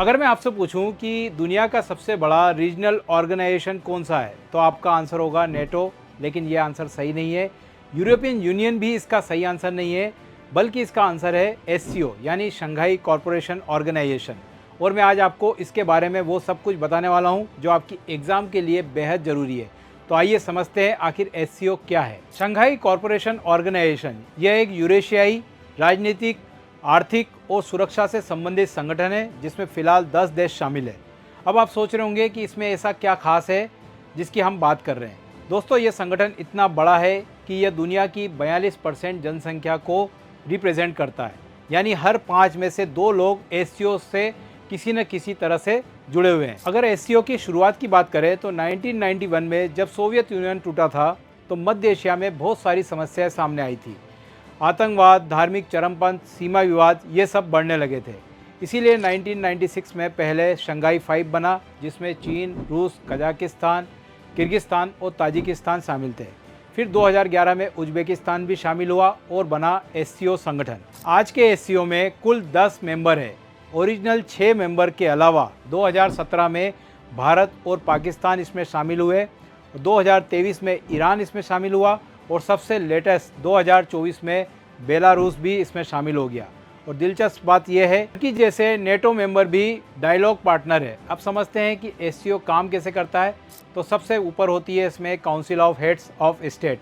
अगर मैं आपसे पूछूं कि दुनिया का सबसे बड़ा रीजनल ऑर्गेनाइजेशन कौन सा है तो आपका आंसर होगा नेटो, लेकिन ये आंसर सही नहीं है। यूरोपियन यूनियन भी इसका सही आंसर नहीं है, बल्कि इसका आंसर है एससीओ यानी शंघाई कॉरपोरेशन ऑर्गेनाइजेशन। और मैं आज आपको इसके बारे में वो सब कुछ बताने वाला हूँ जो आपकी एग्ज़ाम के लिए बेहद ज़रूरी है। तो आइए समझते हैं आखिर एससीओ क्या है। शंघाई कॉरपोरेशन ऑर्गेनाइजेशन यह एक यूरेशियाई राजनीतिक, आर्थिक और सुरक्षा से संबंधित संगठन है जिसमें फ़िलहाल 10 देश शामिल है। अब आप सोच रहे होंगे कि इसमें ऐसा क्या खास है जिसकी हम बात कर रहे हैं। दोस्तों, ये संगठन इतना बड़ा है कि यह दुनिया की 42% जनसंख्या को रिप्रेजेंट करता है, यानी हर 5 में से 2 लोग एससीओ से किसी न किसी तरह से जुड़े हुए हैं। अगर एससीओ की शुरुआत की बात करें तो 1991 में जब सोवियत यूनियन टूटा था तो मध्य एशिया में बहुत सारी समस्याएं सामने आई थी। आतंकवाद, धार्मिक चरमपंथ, सीमा विवाद ये सब बढ़ने लगे थे। इसीलिए 1996 में पहले शंघाई 5 बना, जिसमें चीन, रूस, कजाकिस्तान, किर्गिस्तान और ताजिकिस्तान शामिल थे। फिर 2011 में उज्बेकिस्तान भी शामिल हुआ और बना एससीओ संगठन। आज के एससीओ में कुल 10 मेंबर है। ओरिजिनल 6 मेंबर के अलावा 2017 में भारत और पाकिस्तान इसमें शामिल हुए, 2023 में ईरान इसमें शामिल हुआ और सबसे लेटेस्ट 2024 में बेलारूस भी इसमें शामिल हो गया। और दिलचस्प बात यह है कि जैसे नेटो मेंबर भी डायलॉग पार्टनर है। अब समझते हैं कि एससीओ काम कैसे करता है। तो सबसे ऊपर होती है इसमें council of heads of state,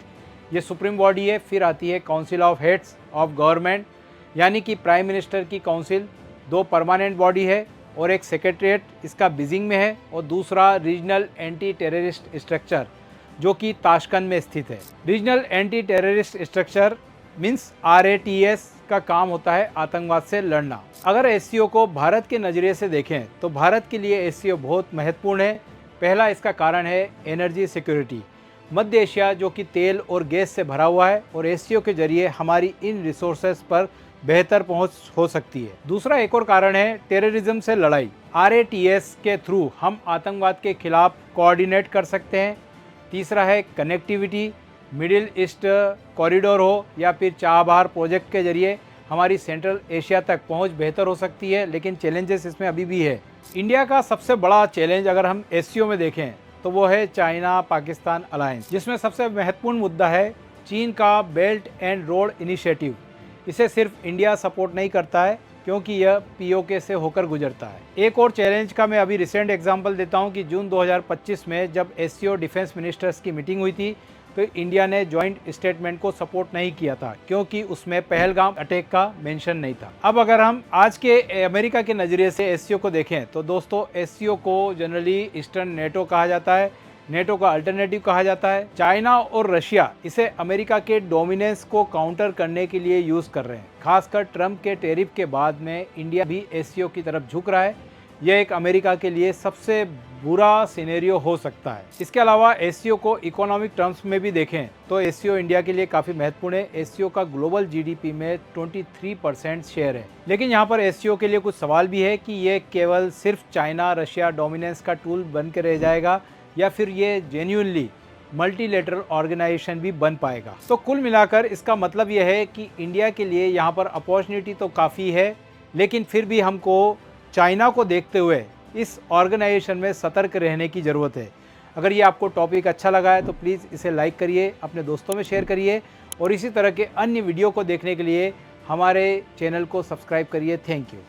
ये सुप्रीम बॉडी है। फिर आती है council of heads of government, यानी कि प्राइम मिनिस्टर की काउंसिल। 2 परमानेंट बॉडी है और एक सेक्रेटरीट इसका बीजिंग में है, और दूसरा रीजनल एंटी टेररिस्ट स्ट्रक्चर जो कि ताशकंद में स्थित है। Regional anti terrorist structure means RATS का काम होता है आतंकवाद से लड़ना। अगर एससीओ को भारत के नज़रिए से देखें तो भारत के लिए एससीओ बहुत महत्वपूर्ण है। पहला इसका कारण है एनर्जी सिक्योरिटी। मध्य एशिया जो कि तेल और गैस से भरा हुआ है, और एससीओ के जरिए हमारी इन रिसोर्सेज पर बेहतर पहुंच हो सकती है। दूसरा एक और कारण है टेररिज्म से लड़ाई। RATS के थ्रू हम आतंकवाद के खिलाफ कोऑर्डिनेट कर सकते हैं। तीसरा है कनेक्टिविटी। मिडिल ईस्ट कॉरिडोर हो या फिर चाबहार प्रोजेक्ट के जरिए हमारी सेंट्रल एशिया तक पहुंच बेहतर हो सकती है, लेकिन चैलेंजेस इसमें अभी भी है। इंडिया का सबसे बड़ा चैलेंज अगर हम एससीओ में देखें तो वो है चाइना पाकिस्तान अलायंस, जिसमें सबसे महत्वपूर्ण मुद्दा है चीन का बेल्ट एंड रोड इनिशिएटिव। इसे सिर्फ इंडिया सपोर्ट नहीं करता है क्योंकि यह POK से होकर गुजरता है। एक और चैलेंज का मैं अभी रिसेंट एग्जांपल देता हूं कि जून 2025 में जब एससीओ डिफेंस मिनिस्टर्स की मीटिंग हुई थी तो इंडिया ने जॉइंट स्टेटमेंट को सपोर्ट नहीं किया था क्योंकि उसमें पहलगाम अटैक का मेंशन नहीं था। अब अगर हम आज के अमेरिका के नज़रिए से एससीओ को देखें तो दोस्तों, एससीओ को जनरली ईस्टर्न नेटो कहा जाता है, नेटो का अल्टरनेटिव कहा जाता है। चाइना और रशिया इसे अमेरिका के डोमिनेंस को काउंटर करने के लिए यूज़ कर रहे हैं। खासकर ट्रंप के टैरिफ के बाद में इंडिया भी एससीओ की तरफ झुक रहा है। यह एक अमेरिका के लिए सबसे बुरा सिनेरियो हो सकता है। इसके अलावा एससीओ को इकोनॉमिक टर्म्स में भी देखें तो एससीओ इंडिया के लिए काफ़ी महत्वपूर्ण है। एससीओ का ग्लोबल जीडीपी में 23% शेयर है। लेकिन यहाँ पर एससीओ के लिए कुछ सवाल भी है कि ये केवल सिर्फ चाइना रशिया डोमिनेंस का टूल बन के रह जाएगा या फिर ये जेन्युइनली मल्टीलेटरल ऑर्गेनाइजेशन भी बन पाएगा। तो कुल मिलाकर इसका मतलब यह है कि इंडिया के लिए यहाँ पर अपॉर्चुनिटी तो काफ़ी है, लेकिन फिर भी हमको चाइना को देखते हुए इस ऑर्गेनाइजेशन में सतर्क रहने की ज़रूरत है। अगर ये आपको टॉपिक अच्छा लगा है तो प्लीज़ इसे लाइक करिए, अपने दोस्तों में शेयर करिए, और इसी तरह के अन्य वीडियो को देखने के लिए हमारे चैनल को सब्सक्राइब करिए। Thank you.